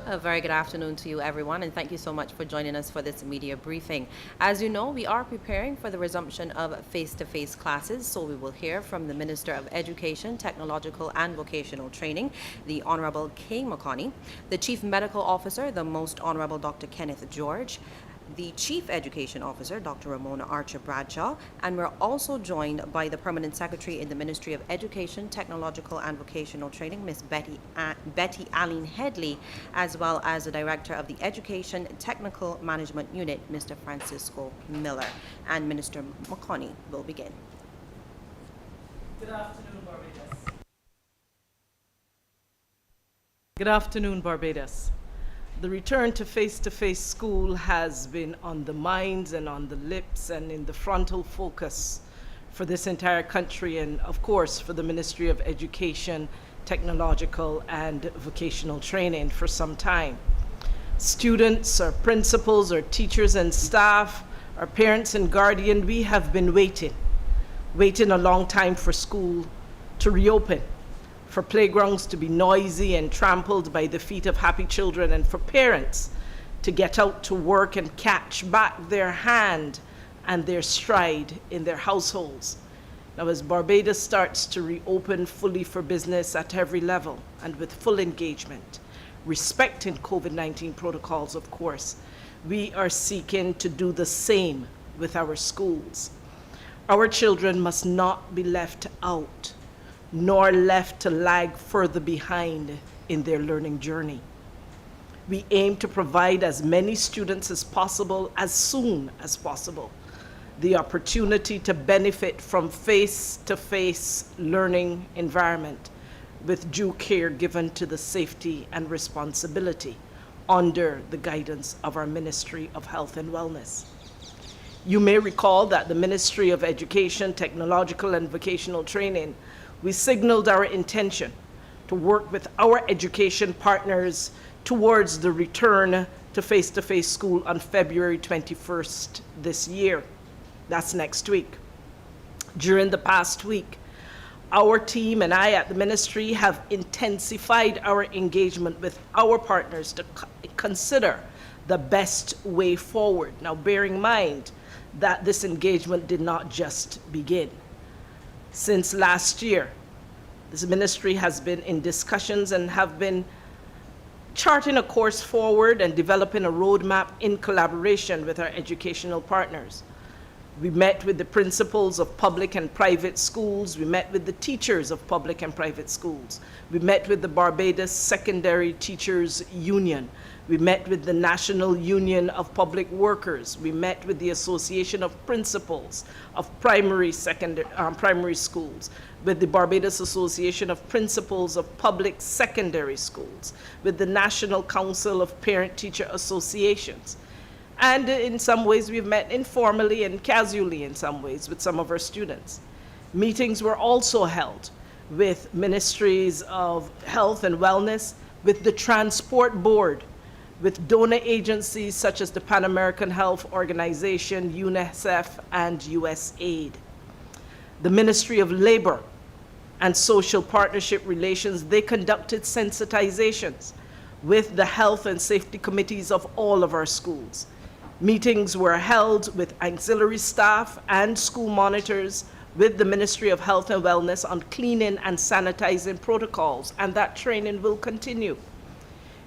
A very good afternoon to you, everyone, and thank you so much for joining us for this media briefing. As you know, we are preparing for the resumption of face-to-face classes, so we will hear from the Minister of Education, Technological and Vocational Training, the Honorable K. McConney, the Chief Medical Officer, the Most Honorable Dr. Kenneth George, the Chief Education Officer, Dr. Ramona Archer-Bradshaw, and we're also joined by the Permanent Secretary in the Ministry of Education, Technological and Vocational Training, Ms. Betty Alleyne-Headley, as well as the Director of the Education Technical Management Unit, Mr. Francisco Miller. And Minister McConney will begin. Good afternoon, Barbados. Good afternoon, Barbados. The return to face-to-face school has been on the minds and on the lips and in the frontal focus for this entire country and, of course, for the Ministry of Education, Technological and Vocational Training for some time. Students, our principals, our teachers and staff, our parents and guardians, we have been waiting a long time for school to reopen, for playgrounds to be noisy and trampled by the feet of happy children, and for parents to get out to work and catch back their hand and their stride in their households. Now, as Barbados starts to reopen fully for business at every level and with full engagement, respecting COVID-19 protocols, of course, we are seeking to do the same with our schools. Our children must not be left out, nor left to lag further behind in their learning journey. We aim to provide as many students as possible, as soon as possible, the opportunity to benefit from face-to-face learning environment with due care given to the safety and responsibility under the guidance of our Ministry of Health and Wellness. You may recall that the Ministry of Education, Technological and Vocational Training, we signaled our intention to work with our education partners towards the return to face-to-face school on February 21st this year. That's next week. During the past week, our team and I at the ministry have intensified our engagement with our partners to consider the best way forward. Now, bearing in mind that this engagement did not just begin. Since last year, this ministry has been in discussions and have been charting a course forward and developing a roadmap in collaboration with our educational partners. We met with the principals of public and private schools. We met with the teachers of public and private schools. We met with the Barbados Secondary Teachers Union. We met with the National Union of Public Workers. We met with the Association of Principals of Primary Schools, with the Barbados Association of Principals of Public Secondary Schools, with the National Council of Parent-Teacher Associations. And in some ways, we've met informally and casually in some ways with some of our students. Meetings were also held with ministries of health and wellness, with the Transport Board, with donor agencies such as the Pan American Health Organization, UNICEF, and USAID. The Ministry of Labor and Social Partnership Relations, they conducted sensitizations with the health and safety committees of all of our schools. Meetings were held with auxiliary staff and school monitors with the Ministry of Health and Wellness on cleaning and sanitizing protocols, and that training will continue.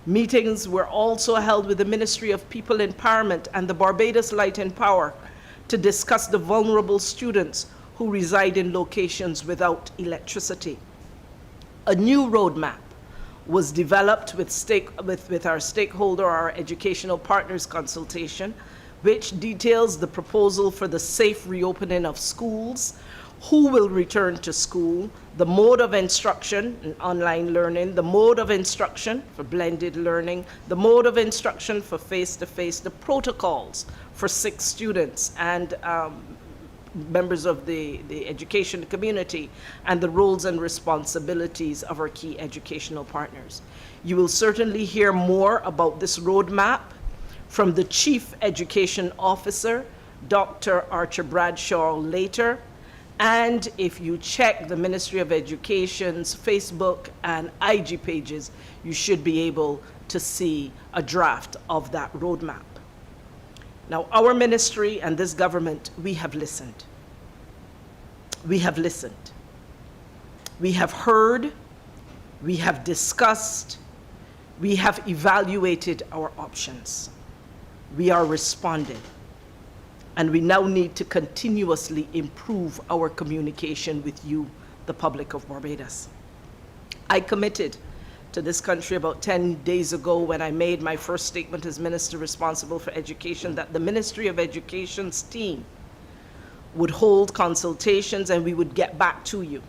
Meetings were also held with the Ministry of People Empowerment and the Barbados Light and Power to discuss the vulnerable students who reside in locations without electricity. A new roadmap was developed with our stakeholder, our educational partners consultation, which details the proposal for the safe reopening of schools, who will return to school, the mode of instruction in online learning, the mode of instruction for blended learning, the mode of instruction for face-to-face, the protocols for sick students and members of the education community, and the roles and responsibilities of our key educational partners. You will certainly hear more about this roadmap from the Chief Education Officer, Dr. Archer-Bradshaw, later. And if you check the Ministry of Education's Facebook and IG pages, you should be able to see a draft of that roadmap. Now, our ministry and this government, we have listened. We have listened. We have heard, we have discussed, we have evaluated our options. We are responding. And we now need to continuously improve our communication with you, the public of Barbados. I committed to this country about 10 days ago when I made my first statement as minister responsible for education that the Ministry of Education's team would hold consultations and we would get back to you.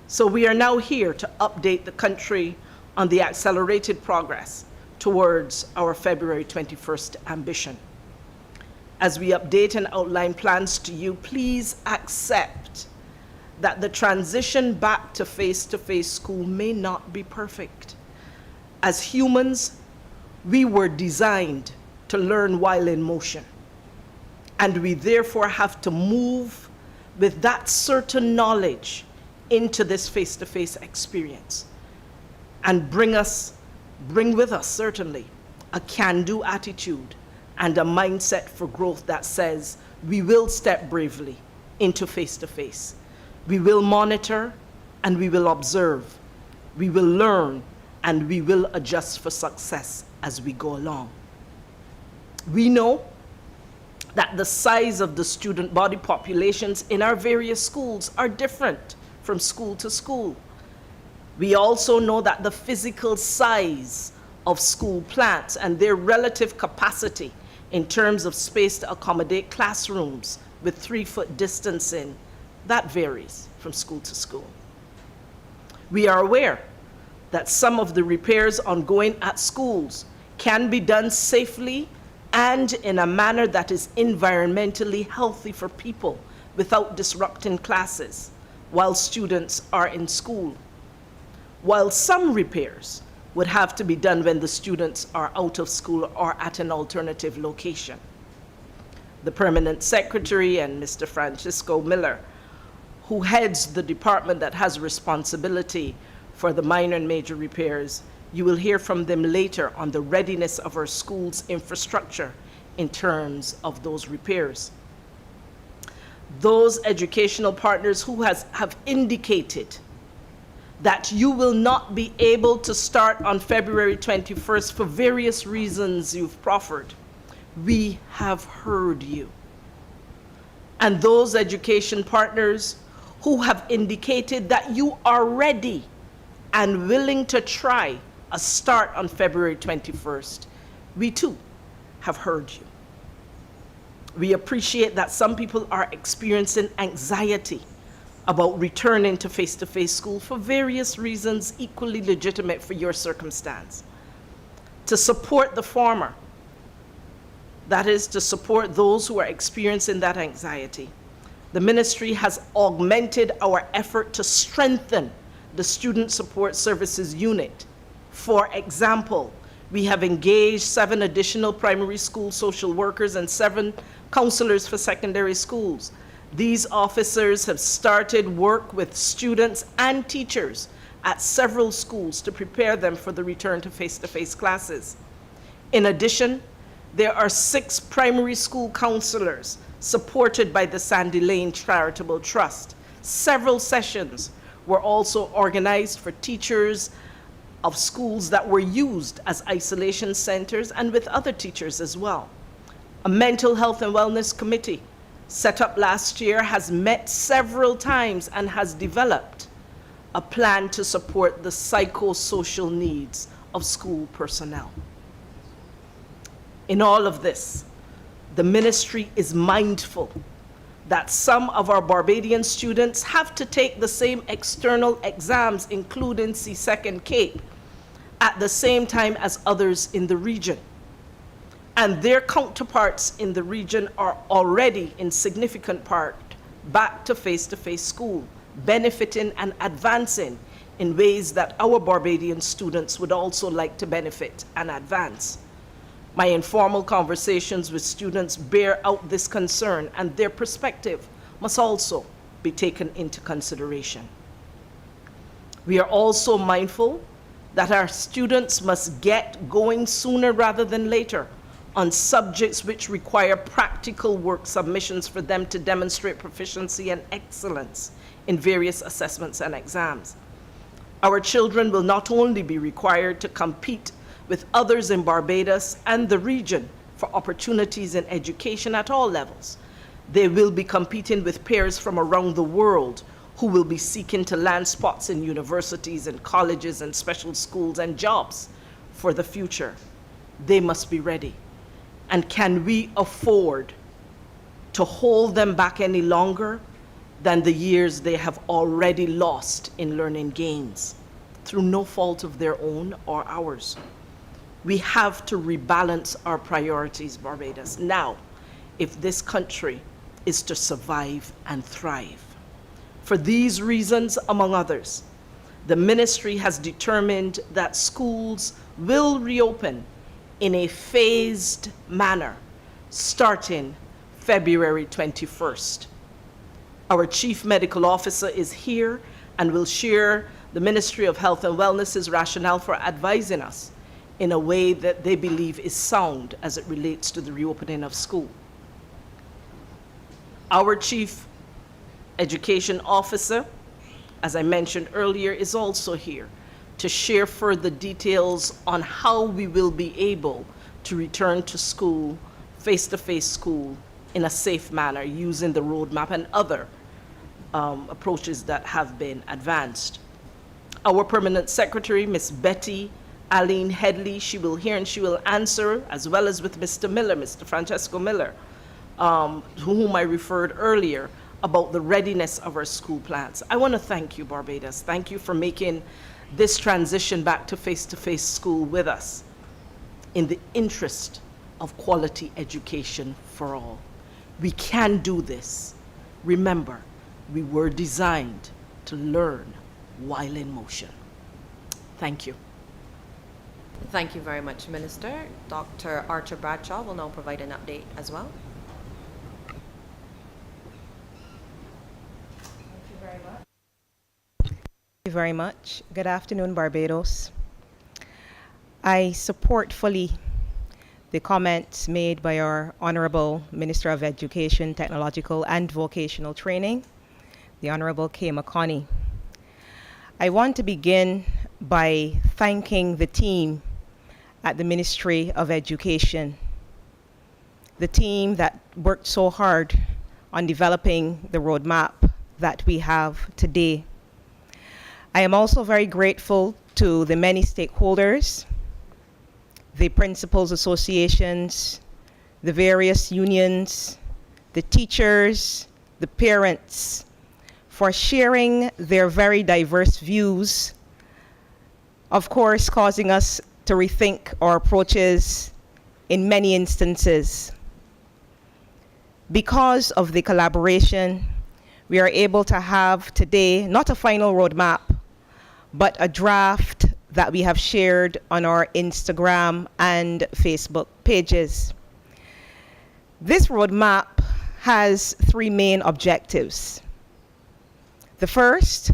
So we are now here to update the country on the accelerated progress towards our February 21st ambition. As we update and outline plans to you, please accept that the transition back to face-to-face school may not be perfect. As humans, we were designed to learn while in motion, and we therefore have to move with that certain knowledge into this face-to-face experience and bring with us certainly a can-do attitude and a mindset for growth that says we will step bravely into face-to-face. We will monitor and we will observe. We will learn and we will adjust for success as we go along. We know that the size of the student body populations in our various schools are different from school to school. We also know that the physical size of school plants and their relative capacity in terms of space to accommodate classrooms with 3-foot distancing, that varies from school to school. We are aware that some of the repairs ongoing at schools can be done safely and in a manner that is environmentally healthy for people without disrupting classes while students are in school. While some repairs would have to be done when the students are out of school or at an alternative location. The Permanent Secretary and Mr. Francisco Miller, who heads the department that has responsibility for the minor and major repairs, you will hear from them later on the readiness of our school's infrastructure in terms of those repairs. Those educational partners who have indicated that you will not be able to start on February 21st for various reasons you've proffered, we have heard you. And those education partners who have indicated that you are ready and willing to try a start on February 21st, we too have heard you. We appreciate that some people are experiencing anxiety about returning to face-to-face school for various reasons equally legitimate for your circumstance. To support the former, that is, to support those who are experiencing that anxiety, the ministry has augmented our effort to strengthen the Student Support Services Unit. For example, we have engaged 7 additional primary school social workers and 7 counselors for secondary schools. These officers have started work with students and teachers at several schools to prepare them for the return to face-to-face classes. In addition, there are 6 primary school counselors supported by the Sandy Lane Charitable Trust. Several sessions were also organized for teachers of schools that were used as isolation centers and with other teachers as well. A mental health and wellness committee set up last year has met several times and has developed a plan to support the psychosocial needs of school personnel. In all of this, the ministry is mindful that some of our Barbadian students have to take the same external exams, including CSEC and CAPE, at the same time as others in the region. And their counterparts in the region are already in significant part back to face-to-face school, benefiting and advancing in ways that our Barbadian students would also like to benefit and advance. My informal conversations with students bear out this concern, and their perspective must also be taken into consideration. We are also mindful that our students must get going sooner rather than later on subjects which require practical work submissions for them to demonstrate proficiency and excellence in various assessments and exams. Our children will not only be required to compete with others in Barbados and the region for opportunities in education at all levels, they will be competing with peers from around the world who will be seeking to land spots in universities and colleges and special schools and jobs for the future. They must be ready. And can we afford to hold them back any longer than the years they have already lost in learning gains through no fault of their own or ours? We have to rebalance our priorities, Barbados, now, if this country is to survive and thrive. For these reasons, among others, the ministry has determined that schools will reopen in a phased manner starting February 21st. Our Chief Medical Officer is here and will share the Ministry of Health and Wellness's rationale for advising us in a way that they believe is sound as it relates to the reopening of school. Our Chief Education Officer, as I mentioned earlier, is also here to share further details on how we will be able to return to school, face-to-face school, in a safe manner using the roadmap and other approaches that have been advanced. Our Permanent Secretary, Ms. Betty Alleyne-Headley, she will hear and she will answer, as well as with Mr. Miller, Mr. Francisco Miller, to whom I referred earlier, about the readiness of our school plans. I want to thank you, Barbados. Thank you for making this transition back to face-to-face school with us in the interest of quality education for all. We can do this. Remember, we were designed to learn while in motion. Thank you. Thank you very much, Minister. Dr. Archer-Bradshaw will now provide an update as well. Thank you very much. Good afternoon, Barbados. I support fully the comments made by our Honorable Minister of Education, Technological and Vocational Training, the Honorable K. McConney. I want to begin by thanking the team at the Ministry of Education, the team that worked so hard on developing the roadmap that we have today. I am also very grateful to the many stakeholders, the principals associations, the various unions, the teachers, the parents, for sharing their very diverse views, of course causing us to rethink our approaches in many instances. Because of the collaboration, we are able to have today not a final roadmap, but a draft that we have shared on our Instagram and Facebook pages. This roadmap has three main objectives. The first,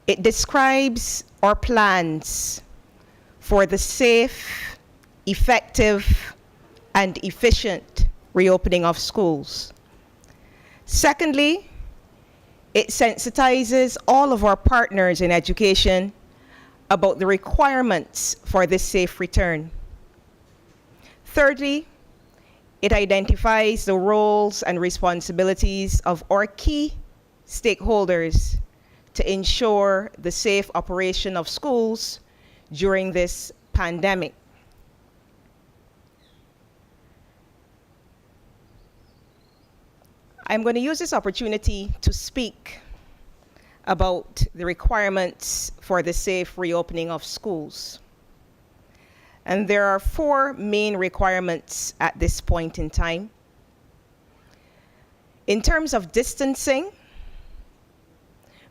it describes our plans for the safe, effective, and efficient reopening of schools. Secondly, it sensitizes all of our partners in education about the requirements for this safe return. Thirdly, it identifies the roles and responsibilities of our key stakeholders to ensure the safe operation of schools during this pandemic. I'm going to use this opportunity to speak about the requirements for the safe reopening of schools. And there are four main requirements at this point in time. In terms of distancing,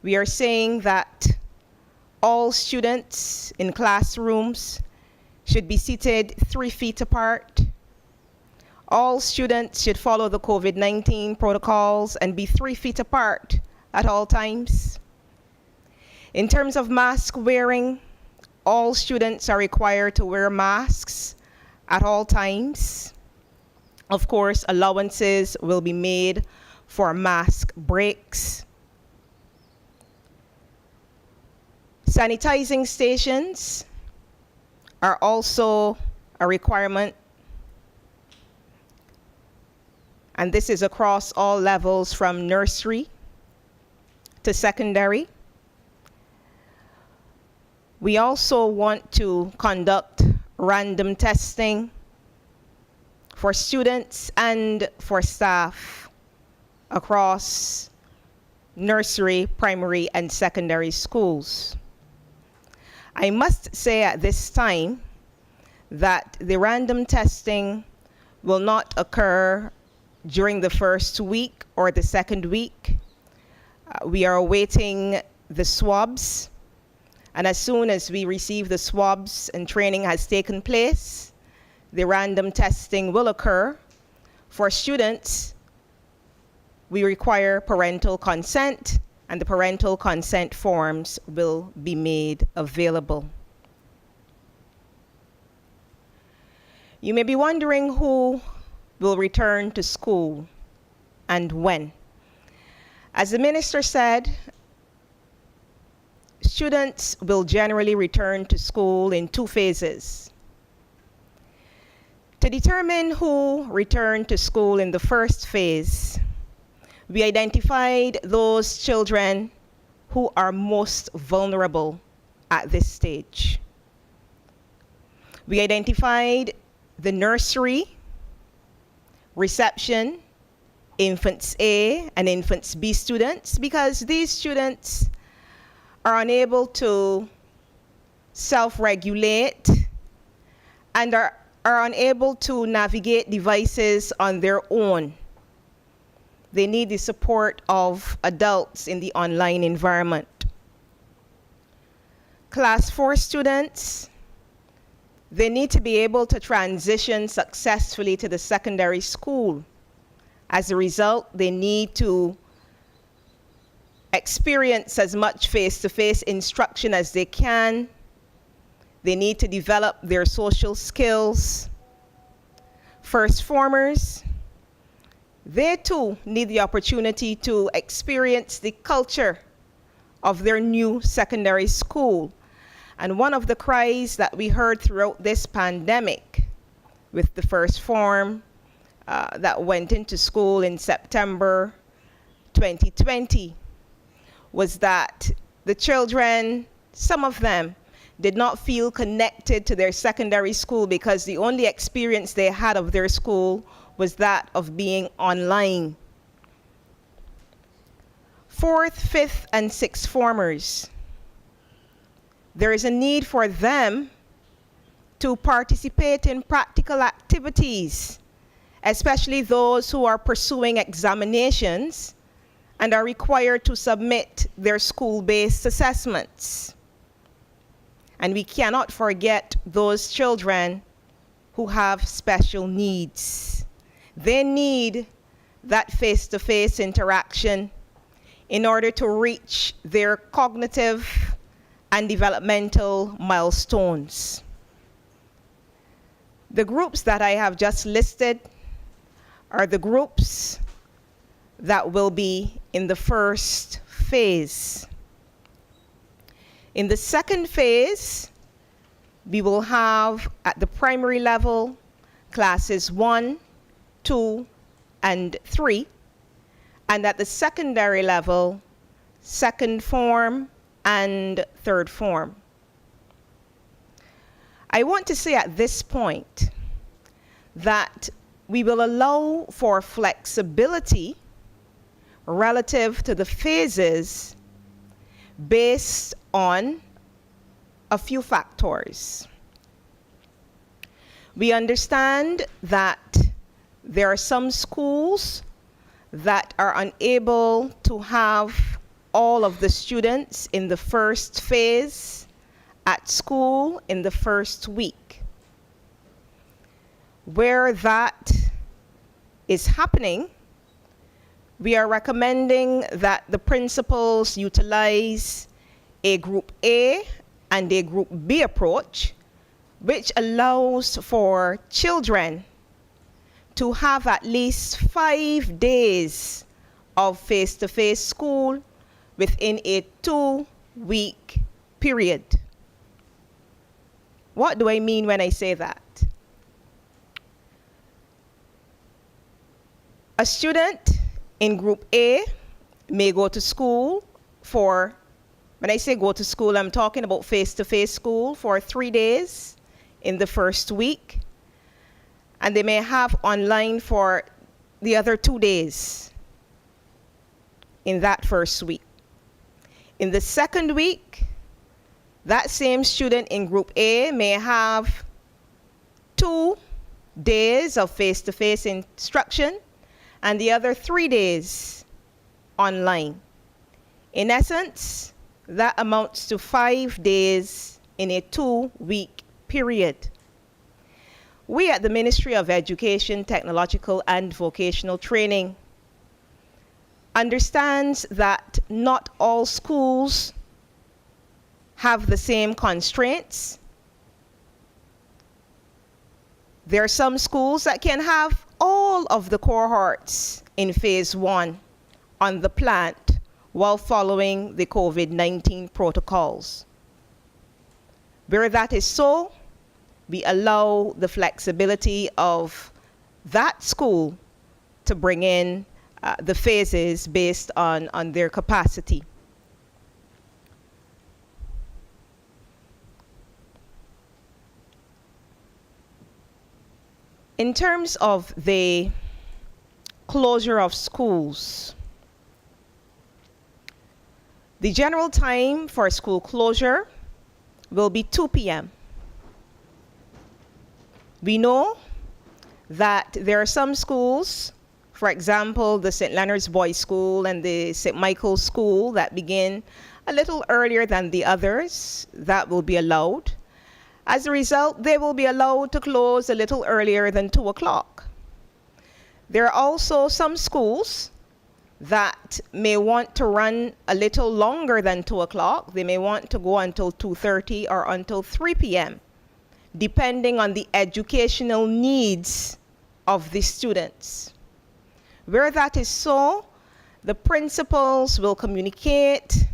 we are saying that all students in classrooms should be seated 3 feet apart. All students should follow the COVID-19 protocols and be 3 feet apart at all times. In terms of mask wearing, all students are required to wear masks at all times. Of course, allowances will be made for mask breaks. Sanitizing stations are also a requirement, and this is across all levels from nursery to secondary. We also want to conduct random testing for students and for staff across nursery, primary, and secondary schools. I must say at this time that the random testing will not occur during the first week or the second week. We are awaiting the swabs, and as soon as we receive the swabs and training has taken place, the random testing will occur. For students, we require parental consent, and the parental consent forms will be made available. You may be wondering who will return to school and when. As the minister said, students will generally return to school in 2 phases. To determine who returned to school in the first phase, we identified those children who are most vulnerable at this stage. We identified the nursery, reception, infants A and infants B students, because these students are unable to self-regulate and are unable to navigate devices on their own. They need the support of adults in the online environment. Class 4 students, they need to be able to transition successfully to the secondary school. As a result, they need to experience as much face-to-face instruction as they can. They need to develop their social skills. First formers, they too need the opportunity to experience the culture of their new secondary school. And one of the cries that we heard throughout this pandemic with the first form that went into school in September 2020 was that the children, some of them, did not feel connected to their secondary school because the only experience they had of their school was that of being online. 4th, 5th, and 6th formers, there is a need for them to participate in practical activities, especially those who are pursuing examinations and are required to submit their school-based assessments. And we cannot forget those children who have special needs. They need that face-to-face interaction in order to reach their cognitive and developmental milestones. The groups that I have just listed are the groups that will be in the first phase. In the second phase, we will have at the primary level classes 1, 2, and 3, and at the secondary level, second form and third form. I want to say at this point that we will allow for flexibility relative to the phases based on a few factors. We understand that there are some schools that are unable to have all of the students in the first phase at school in the first week. Where that is happening, we are recommending that the principals utilize a group A and a Group B approach, which allows for children to have at least 5 days of face-to-face school within a 2-week period. What do I mean when I say that? A student in Group A may go to school for, when I say go to school, I'm talking about face-to-face school for 3 days in the first week, and they may have online for the other 2 days in that first week. In the second week, that same student in Group A may have 2 days of face-to-face instruction and the other 3 days online. In essence, that amounts to 5 days in a 2-week period. We at the Ministry of Education, Technological and Vocational Training understands that not all schools have the same constraints. There are some schools that can have all of the cohorts in phase 1 on the plant while following the COVID-19 protocols. Where that is so, we allow the flexibility of that school to bring in the phases based on their capacity. In terms of the closure of schools, the general time for school closure will be 2 p.m. We know that there are some schools, for example, the St. Leonard's Boys School and the St. Michael's School, that begin a little earlier than the others. That will be allowed. As a result, they will be allowed to close a little earlier than 2 o'clock. There are also some schools that may want to run a little longer than 2 o'clock. They may want to go until 2:30 or until 3 p.m., depending on the educational needs of the students. Where that is so, the principals will communicate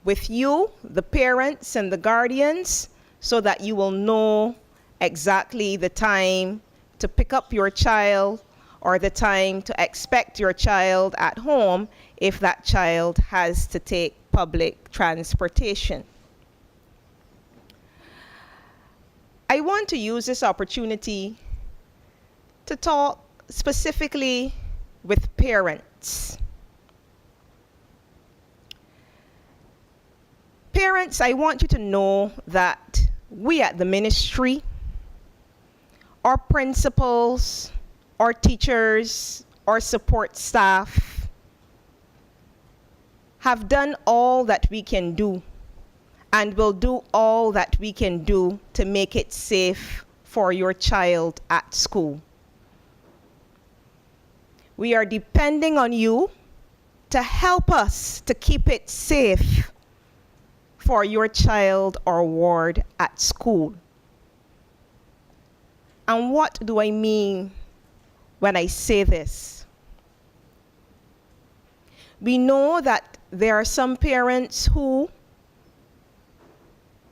with you, the parents and the guardians, so that you will know exactly the time to pick up your child or the time to expect your child at home if that child has to take public transportation. I want to use this opportunity to talk specifically with parents. Parents, I want you to know that we at the ministry, our principals, our teachers, our support staff have done all that we can do and will do all that we can do to make it safe for your child at school. We are depending on you to help us to keep it safe for your child or ward at school. And what do I mean when I say this? We know that there are some parents who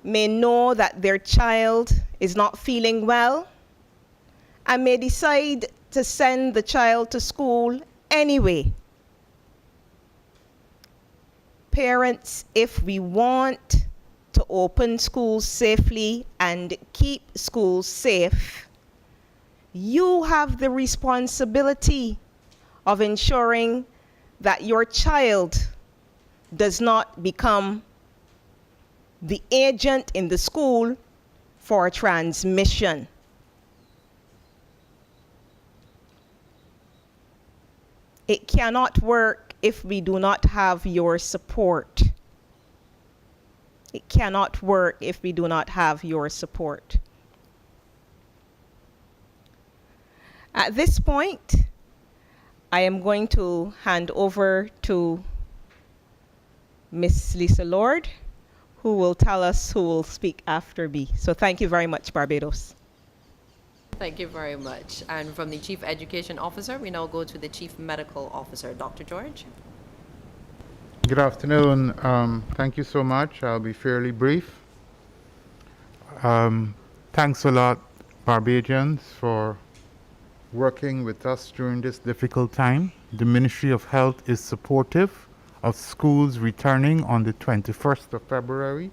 may know that their child is not feeling well and may decide to send the child to school anyway. Parents, if we want to open schools safely and keep schools safe, you have the responsibility of ensuring that your child does not become the agent in the school for transmission. It cannot work if we do not have your support. It cannot work if we do not have your support. At this point, I am going to hand over to Miss Lisa Lord, who will tell us who will speak after me. So thank you very much, Barbados. Thank you very much. And from the Chief Education Officer, we now go to the Chief Medical Officer, Dr. George. Good afternoon. Thank you so much. I'll be fairly brief. Thanks a lot, Barbadians, for working with us during this difficult time. The Ministry of Health is supportive of schools returning on the 21st of February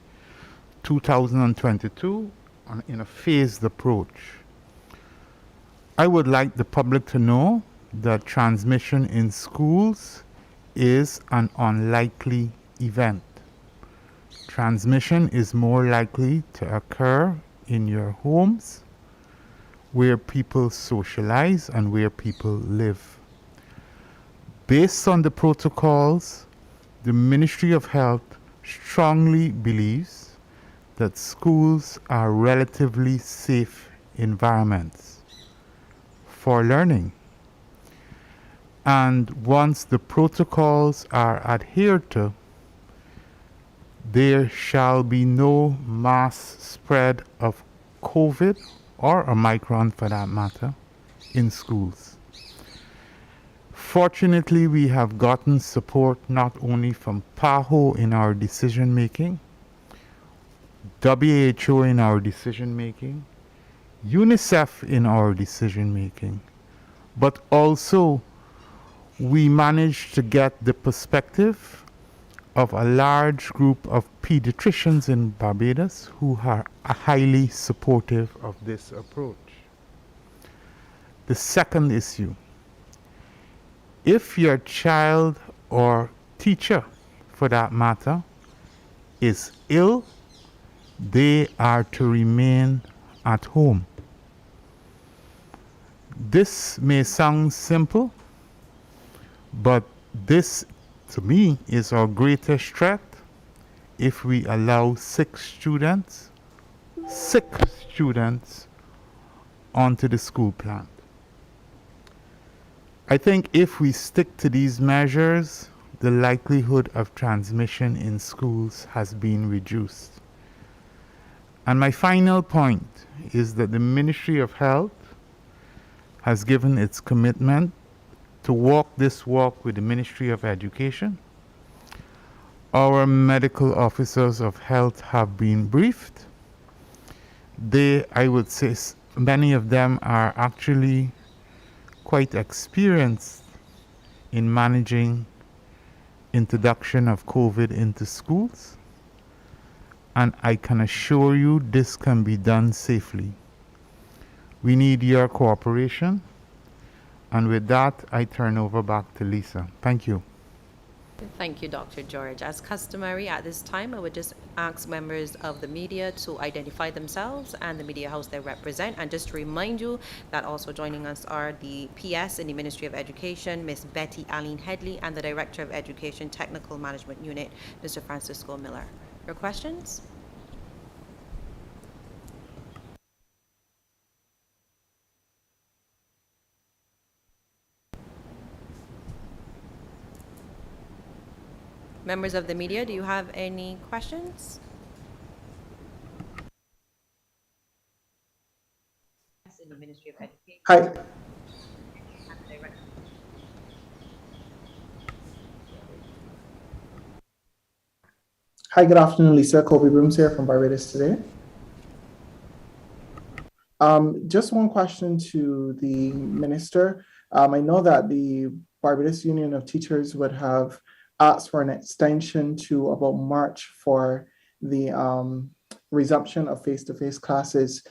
2022 in a phased approach. I would like the public to know that transmission in schools is an unlikely event. Transmission is more likely to occur in your homes, where people socialize and where people live. Based on the protocols, the Ministry of Health strongly believes that schools are relatively safe environments for learning. And once the protocols are adhered to, there shall be no mass spread of COVID or Omicron for that matter in schools. Fortunately, we have gotten support not only from PAHO in our decision making, WHO in our decision making, UNICEF in our decision making, but also we managed to get the perspective of a large group of pediatricians in Barbados who are highly supportive of this approach. The second issue, if your child or teacher, for that matter, is ill, they are to remain at home. This may sound simple, but this, to me, is our greatest threat if we allow sick students onto the school plant. I think if we stick to these measures, the likelihood of transmission in schools has been reduced. And my final point is that the Ministry of Health has given its commitment to walk this walk with the Ministry of Education. Our medical officers of health have been briefed. They, I would say, many of them are actually quite experienced in managing introduction of COVID into schools. And I can assure you this can be done safely. We need your cooperation. And with that, I turn over back to Lisa. Thank you. Thank you, Dr. George. As customary at this time, I would just ask members of the media to identify themselves and the media house they represent. And just to remind you that also joining us are the PS in the Ministry of Education, Ms. Betty Alleyne-Headley, and the Director of Education Technical Management Unit, Mr. Francisco Miller. Your questions? Members of the media, do you have any questions? In the Ministry of Education. Hi. Hi, good afternoon, Lisa. Kobe Brooms here from Barbados Today. Just one question to the minister. I know that the Barbados Union of Teachers would have asked for an extension to about March for the resumption of face-to-face classes.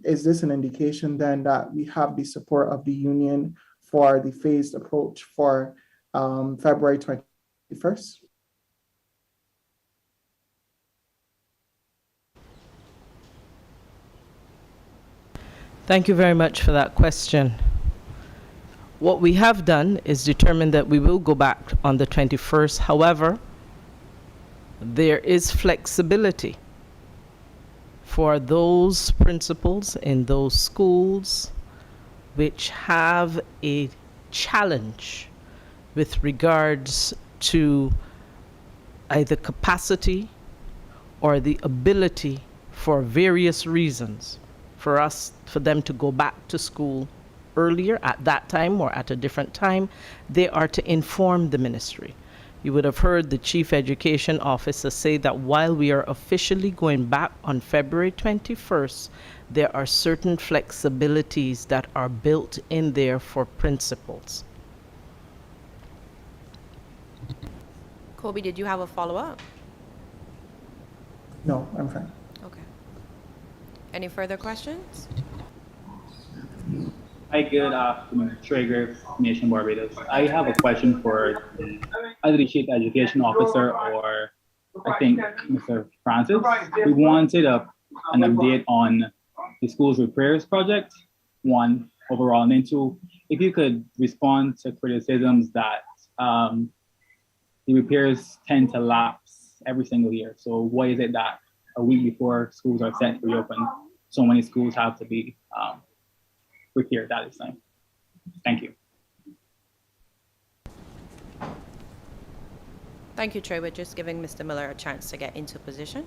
Is this an indication then that we have the support of the union for the phased approach for February 21st? Thank you very much for that question. What we have done is determine that we will go back on the 21st. However, there is flexibility for those principals in those schools which have a challenge with regards to either capacity or the ability for various reasons for them to go back to school earlier at that time or at a different time, they are to inform the ministry. You would have heard the Chief Education Officer say that while we are officially going back on February 21st, there are certain flexibilities that are built in there for principals. Kobe, did you have a follow-up? No, I'm fine. Okay. Any further questions? Hi, good afternoon. Traeger, Nation Barbados. I have a question for either the Chief Education Officer or I think Mr. Francis. We wanted an update on the school's repairs project, one, overall, and then two, if you could respond to criticisms that the repairs tend to lapse every single year. So why is it that a week before schools are set to reopen, so many schools have to be repaired at this time? Thank you. Thank you, Trey. We're just giving Mr. Miller a chance to get into position.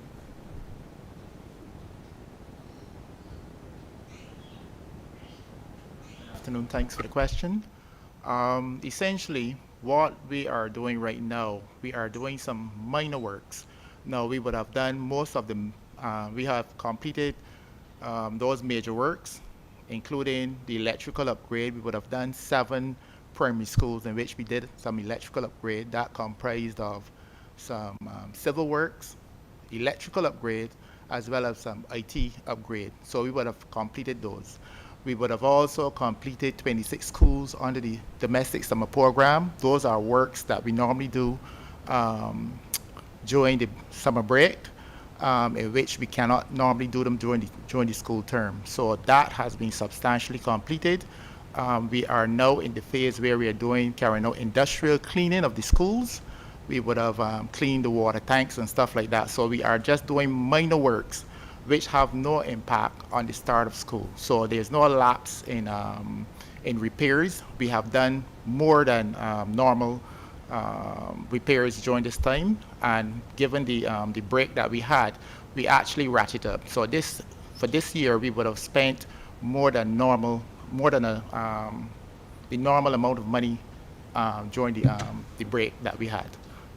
Afternoon, thanks for the question. Essentially, what we are doing right now, we are doing some minor works. Now, we would have done most of them, we have completed those major works, including the electrical upgrade. We would have done 7 primary schools in which we did some electrical upgrade that comprised of some civil works, electrical upgrade, as well as some IT upgrade. So we would have completed those. We would have also completed 26 schools under the domestic summer program. Those are works that we normally do during the summer break, in which we cannot normally do them during the school term. So that has been substantially completed. We are now in the phase where we are carrying out industrial cleaning of the schools. We would have cleaned the water tanks and stuff like that. So we are just doing minor works which have no impact on the start of school. So there's no lapse in repairs. We have done more than normal repairs during this time, and given the break that we had, we actually ratchet up. So for this year, we would have spent more than normal, the normal amount of money during the break that we had.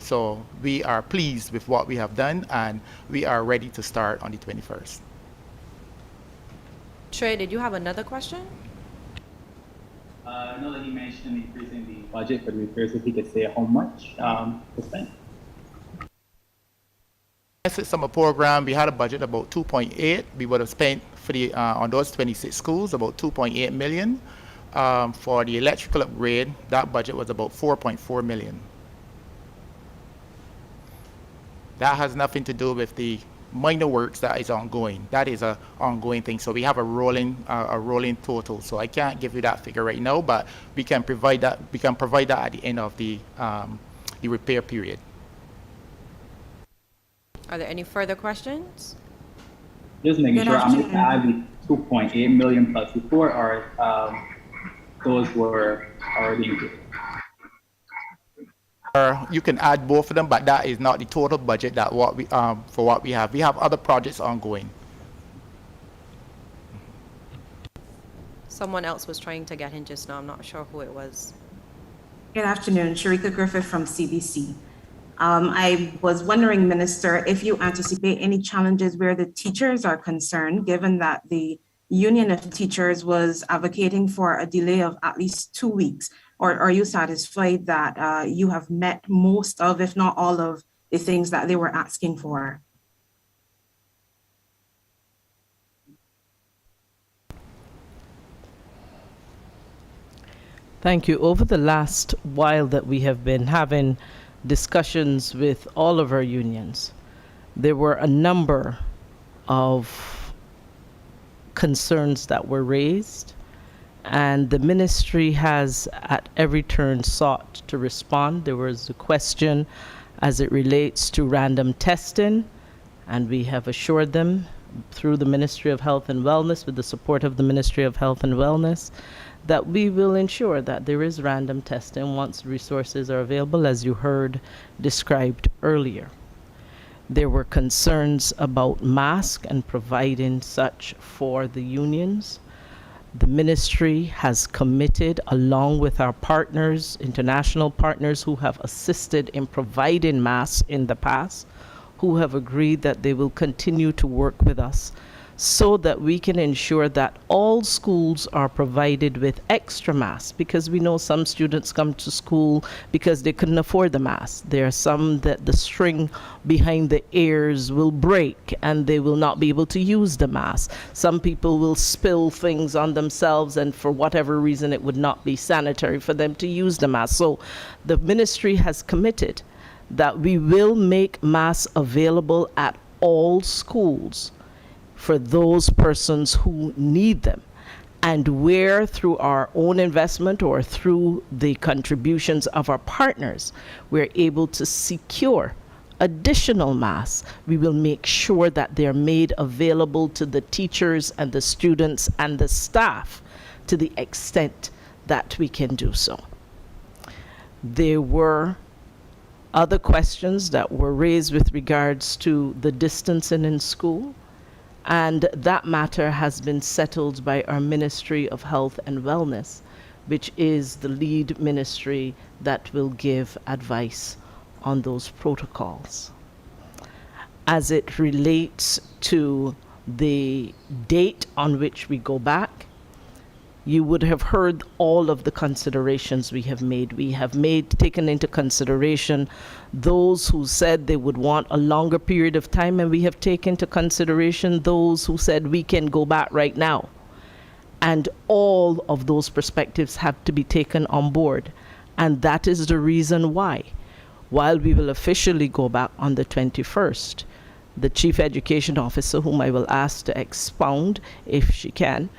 So we are pleased with what we have done, and we are ready to start on the 21st. Trey, did you have another question? I know that you mentioned increasing the budget for the repairs. If you could say how much to spend. Yes, summer program, we had a budget about 2.8. We would have spent for the on those 26 schools about 2.8 million. For the electrical upgrade, that budget was about 4.4 million. That has nothing to do with the minor works that is ongoing. That is an ongoing thing. So we have a rolling total. So I can't give you that figure right now, but we can provide that. We can provide that at the end of the repair period. Are there any further questions? Just making sure I'm going to add the 2.8 million plus before, or those were already included. You can add both of them, but that is not the total budget that for what we have. We have other projects ongoing. Someone else was trying to get in just now. I'm not sure who it was. Good afternoon, Sharika Griffith from CBC. I was wondering, Minister, if you anticipate any challenges where the teachers are concerned, given that the Union of Teachers was advocating for a delay of at least 2 weeks. Or are you satisfied that you have met most of, if not all of, the things that they were asking for? Thank you. Over the last while that we have been having discussions with all of our unions, there were a number of concerns that were raised, and the ministry has at every turn sought to respond. There was a question as it relates to random testing, and we have assured them through the Ministry of Health and Wellness, with the support of the Ministry of Health and Wellness, that we will ensure that there is random testing once resources are available, as you heard described earlier. There were concerns about masks and providing such for the unions. The ministry has committed, along with our partners, international partners who have assisted in providing masks in the past, who have agreed that they will continue to work with us so that we can ensure that all schools are provided with extra masks, because we know some students come to school because they couldn't afford the mask. There are some that the string behind the ears will break and they will not be able to use the mask. Some people will spill things on themselves, and for whatever reason it would not be sanitary for them to use the mask. So the ministry has committed that we will make masks available at all schools for those persons who need them, and where through our own investment or through the contributions of our partners, we're able to secure additional masks, we will make sure that they're made available to the teachers and the students and the staff to the extent that we can do so. There were other questions that were raised with regards to the distancing in school, and that matter has been settled by our Ministry of Health and Wellness, which is the lead ministry that will give advice on those protocols. As it relates to the date on which we go back, you would have heard all of the considerations we have made. We have taken into consideration those who said they would want a longer period of time, and we have taken into consideration those who said we can go back right now. And all of those perspectives have to be taken on board. And that is the reason why, while we will officially go back on the 21st, the Chief Education Officer, whom I will ask to expound if she can,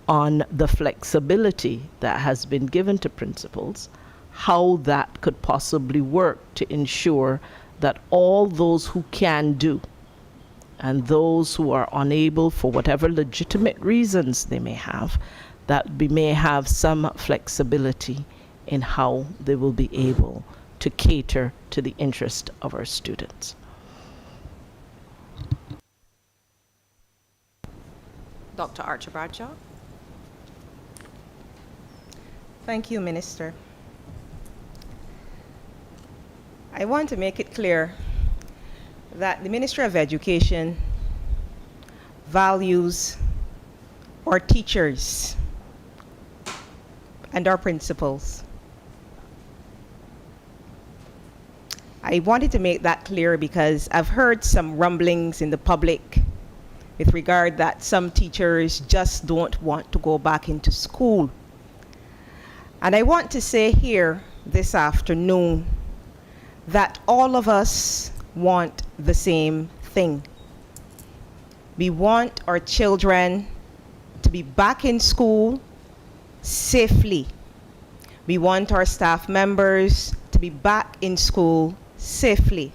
on the flexibility that has been given to principals, how that could possibly work to ensure that all those who can do and those who are unable for whatever legitimate reasons they may have, that we may have some flexibility in how they will be able to cater to the interest of our students. Dr. Archer-Bradshaw. Thank you, Minister. I want to make it clear that the Ministry of Education values our teachers and our principals. I wanted to make that clear because I've heard some rumblings in the public with regard that some teachers just don't want to go back into school. And I want to say here this afternoon that all of us want the same thing. We want our children to be back in school safely. We want our staff members to be back in school safely.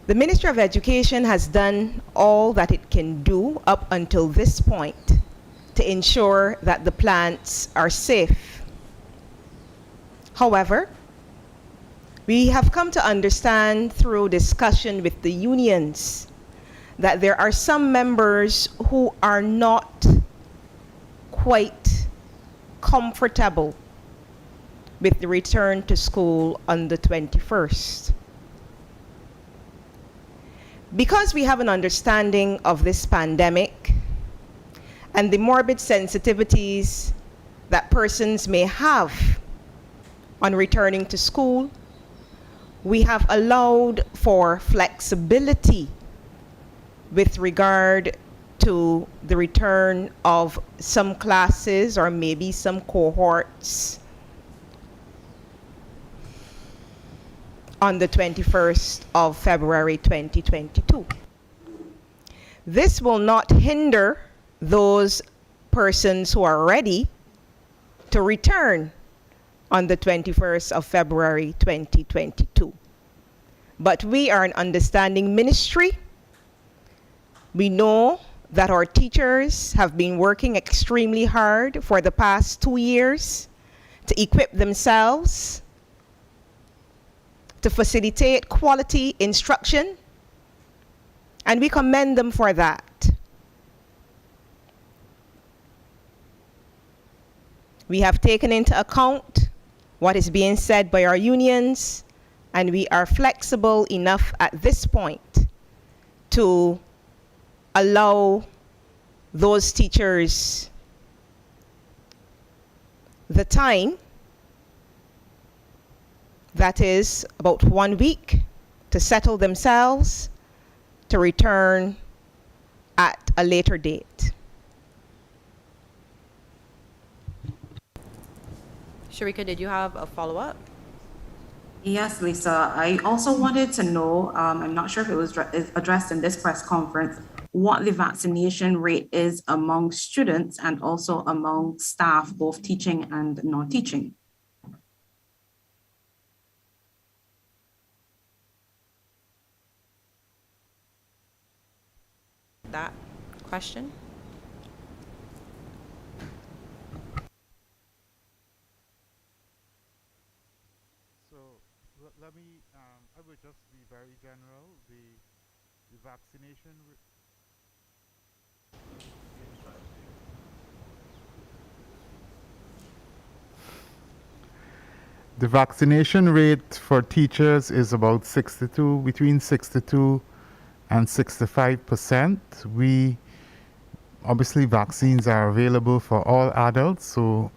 The Ministry of Education has done all that it can do up until this point to ensure that the plants are safe. However, we have come to understand through discussion with the unions that there are some members who are not quite comfortable with the return to school on the 21st. Because we have an understanding of this pandemic and the morbid sensitivities that persons may have on returning to school, we have allowed for flexibility with regard to the return of some classes or maybe some cohorts on the 21st of February 2022. This will not hinder those persons who are ready to return on the 21st of February 2022. But we are an understanding ministry. We know that our teachers have been working extremely hard for the past 2 years to equip themselves, to facilitate quality instruction And we commend them for that. We have taken into account what is being said by our unions, and we are flexible enough at this point to allow those teachers the time, that is about 1 week, to settle themselves, to return at a later date. Sharika, did you have a follow-up? Yes, Lisa. I also wanted to know, I'm not sure if it was addressed in this press conference, what the vaccination rate is among students and also among staff, both teaching and non-teaching. That question? So let me, I would just be very general. The vaccination The vaccination rate for teachers is about 62, between 62 and 65%. We, obviously vaccines are available for all adults, so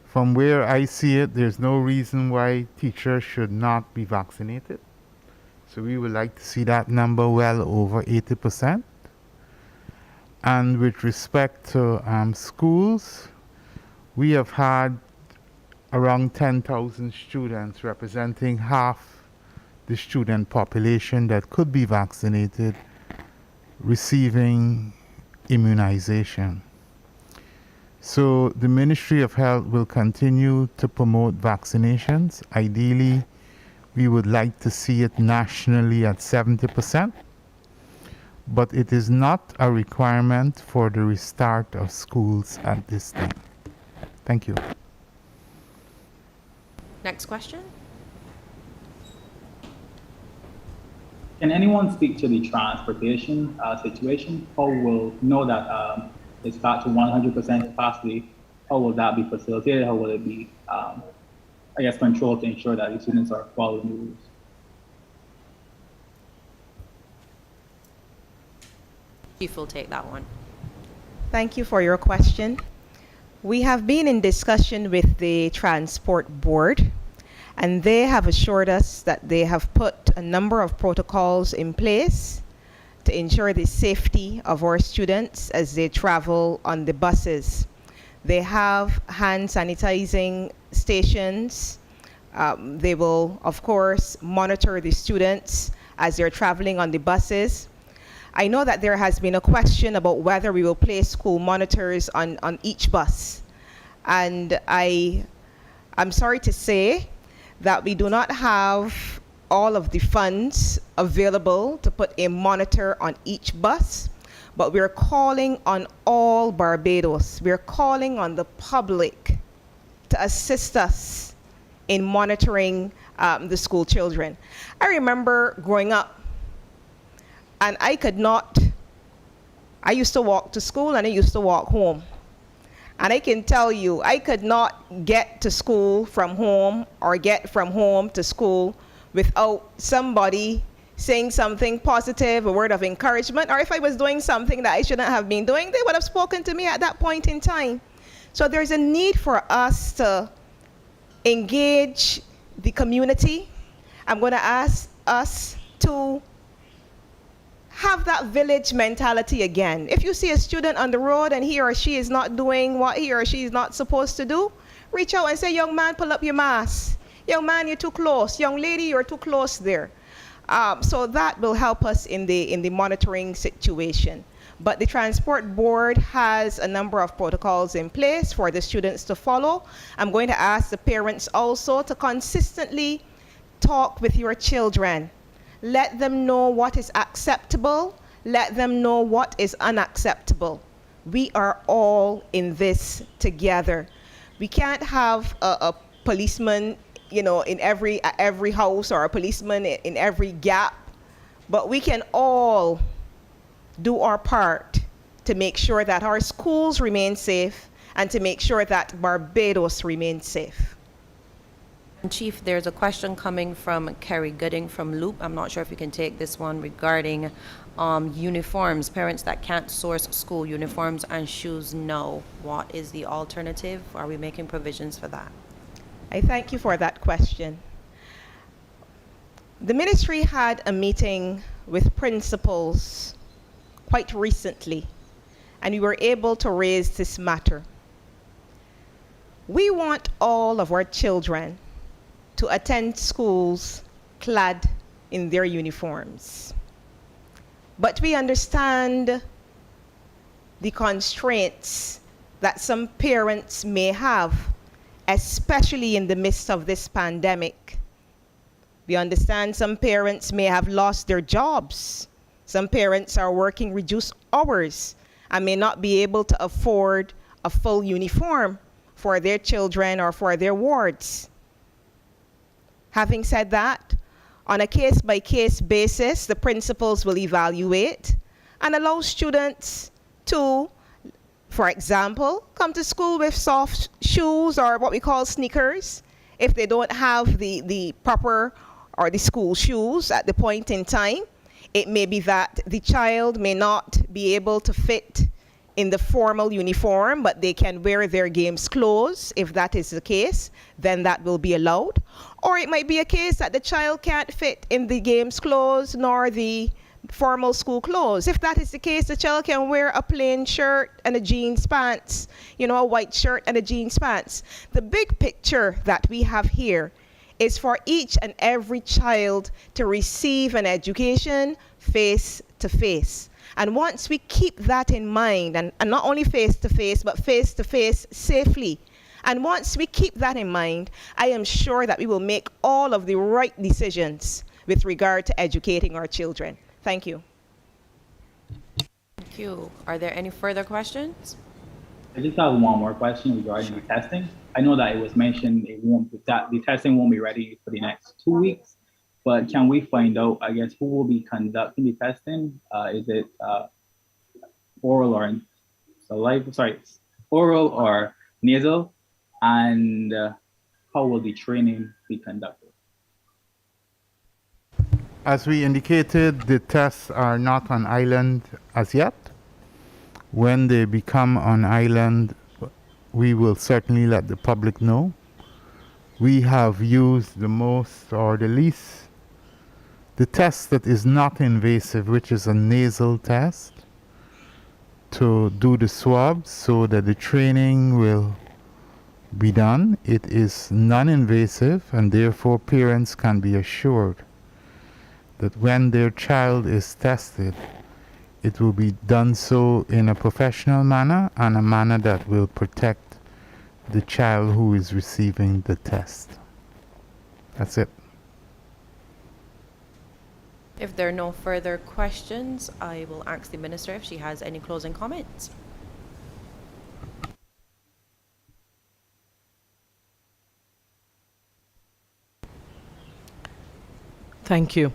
from where I see it, there's no reason why teachers should not be vaccinated. So we would like to see that number well over 80%. And with respect to schools, we have had around 10,000 students, representing half the student population that could be vaccinated, receiving immunization. So the Ministry of Health will continue to promote vaccinations. Ideally, we would like to see it nationally at 70%, but it is not a requirement for the restart of schools at this time. Thank you. Next question. Can anyone speak to the transportation situation? How will know that it's back to 100% capacity? How will that be facilitated? How will it be, I guess, controlled to ensure that the students are following the rules? Chief will take that one. Thank you for your question. We have been in discussion with the Transport Board, and they have assured us that they have put a number of protocols in place to ensure the safety of our students as they travel on the buses. They have hand sanitizing stations. They will, of course, monitor the students as they're traveling on the buses. I know that there has been a question about whether we will place school monitors on each bus. And I'm sorry to say that we do not have all of the funds available to put a monitor on each bus, but we're calling on all Barbados. We're calling on the public to assist us in monitoring the school children. I remember growing up, and I used to walk to school and I used to walk home. And I can tell you, I could not get to school from home or get from home to school without somebody saying something positive, a word of encouragement, or if I was doing something that I shouldn't have been doing, they would have spoken to me at that point in time. So there's a need for us to engage the community. I'm going to ask us to have that village mentality again. If you see a student on the road and he or she is not doing what he or she is not supposed to do, reach out and say, young man, pull up your mask. Young man, you're too close. Young lady, you're too close there. So that will help us in the monitoring situation. But the Transport Board has a number of protocols in place for the students to follow. I'm going to ask the parents also to consistently talk with your children. Let them know what is acceptable. Let them know what is unacceptable. We are all in this together. We can't have a policeman, you know, in every house, or a policeman in every gap, but we can all do our part to make sure that our schools remain safe and to make sure that Barbados remains safe. Chief, there's a question coming from Kerry Gooding from Loop. I'm not sure if you can take this one regarding uniforms. Parents that can't source school uniforms and shoes, no. What is the alternative? Are we making provisions for that? I thank you for that question. The ministry had a meeting with principals quite recently, and we were able to raise this matter. We want all of our children to attend schools clad in their uniforms. But we understand the constraints that some parents may have, especially in the midst of this pandemic. We understand some parents may have lost their jobs. Some parents are working reduced hours and may not be able to afford a full uniform for their children or for their wards. Having said that, on a case-by-case basis, the principals will evaluate and allow students to, for example, come to school with soft shoes or what we call sneakers. If they don't have the proper or the school shoes at the point in time, it may be that the child may not be able to fit in the formal uniform, but they can wear their games clothes. If that is the case, then that will be allowed. Or it might be a case that the child can't fit in the games clothes nor the formal school clothes. If that is the case, the child can wear a plain shirt and a jeans pants, a white shirt and a jeans pants. The big picture that we have here is for each and every child to receive an education face to face. And once we keep that in mind, and not only face to face, but face to face safely, and once we keep that in mind, I am sure that we will make all of the right decisions with regard to educating our children. Thank you. Thank you. Are there any further questions? I just have one more question regarding the testing. I know that it was mentioned the testing won't be ready for the next 2 weeks, but can we find out, I guess, who will be conducting the testing? Is it oral or oral or nasal? And how will the training be conducted? As we indicated, the tests are not on island as yet. When they become on island, we will certainly let the public know. We have used the most or the least, the test that is not invasive, which is a nasal test, to do the swabs so that the training will be done. It is non-invasive, and therefore parents can be assured that when their child is tested, it will be done so in a professional manner and a manner that will protect the child who is receiving the test. That's it. If there are no further questions, I will ask the Minister if she has any closing comments. Thank you.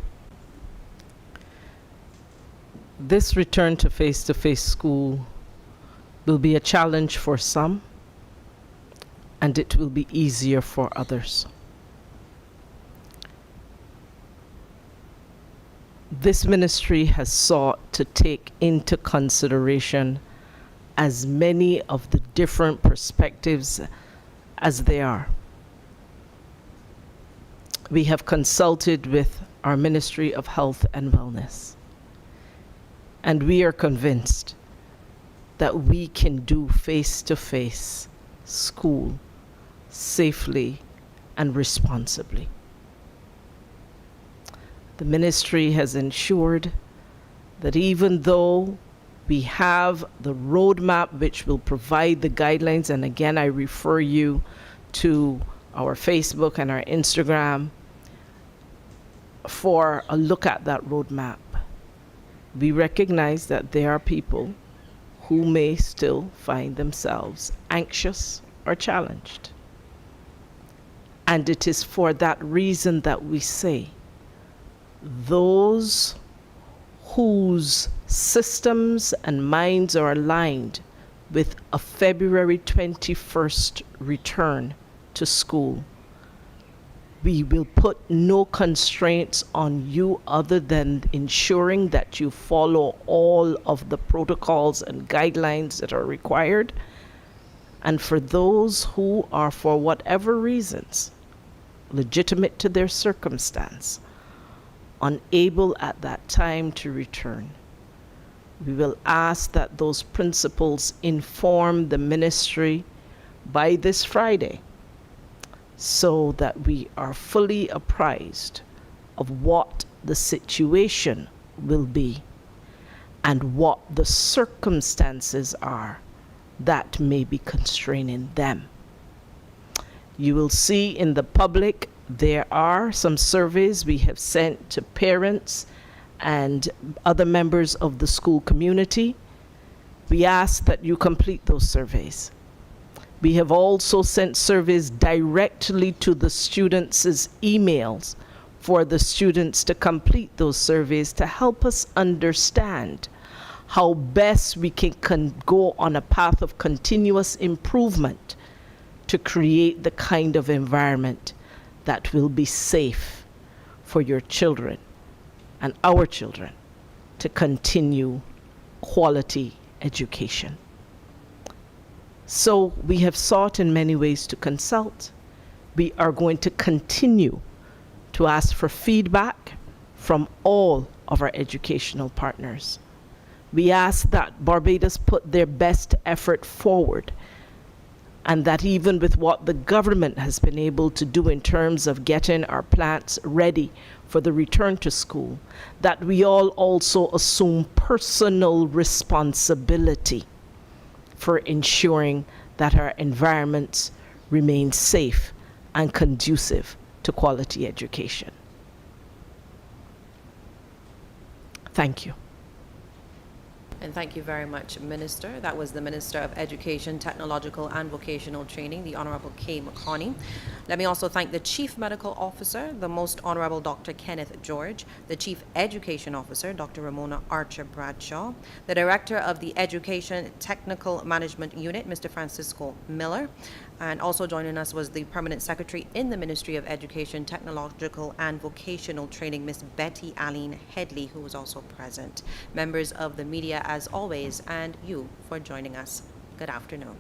This return to face-to-face school will be a challenge for some, and it will be easier for others. This ministry has sought to take into consideration as many of the different perspectives as there are. We have consulted with our Ministry of Health and Wellness, and we are convinced that we can do face-to-face school safely and responsibly. The ministry has ensured that even though we have the roadmap which will provide the guidelines, and again I refer you to our Facebook and our Instagram for a look at that roadmap, we recognize that there are people who may still find themselves anxious or challenged. And it is for that reason that we say those whose systems and minds are aligned with a February 21st return to school. We will put no constraints on you other than ensuring that you follow all of the protocols and guidelines that are required. And for those who are, for whatever reasons, legitimate to their circumstance, unable at that time to return, we will ask that those principals inform the ministry by this Friday so that we are fully apprised of what the situation will be and what the circumstances are that may be constraining them. You will see in the public there are some surveys we have sent to parents and other members of the school community. We ask that you complete those surveys. We have also sent surveys directly to the students' emails for the students to complete those surveys to help us understand how best we can go on a path of continuous improvement to create the kind of environment that will be safe for your children and our children to continue quality education. So we have sought in many ways to consult. We are going to continue to ask for feedback from all of our educational partners. We ask that Barbados put their best effort forward, and that even with what the government has been able to do in terms of getting our plants ready for the return to school, that we all also assume personal responsibility for ensuring that our environments remain safe and conducive to quality education. Thank you. And thank you very much, Minister. That was the Minister of Education, Technological and Vocational Training, the Honorable K. McConney. Let me also thank the Chief Medical Officer, the Most Honorable Dr. Kenneth George, the Chief Education Officer, Dr. Ramona Archer-Bradshaw, the Director of the Education Technical Management Unit, Mr. Francisco Miller, and also joining us was the Permanent Secretary in the Ministry of Education, Technological and Vocational Training, Ms. Betty Alleyne-Headley, who was also present. Members of the media, as always, and you for joining us. Good afternoon.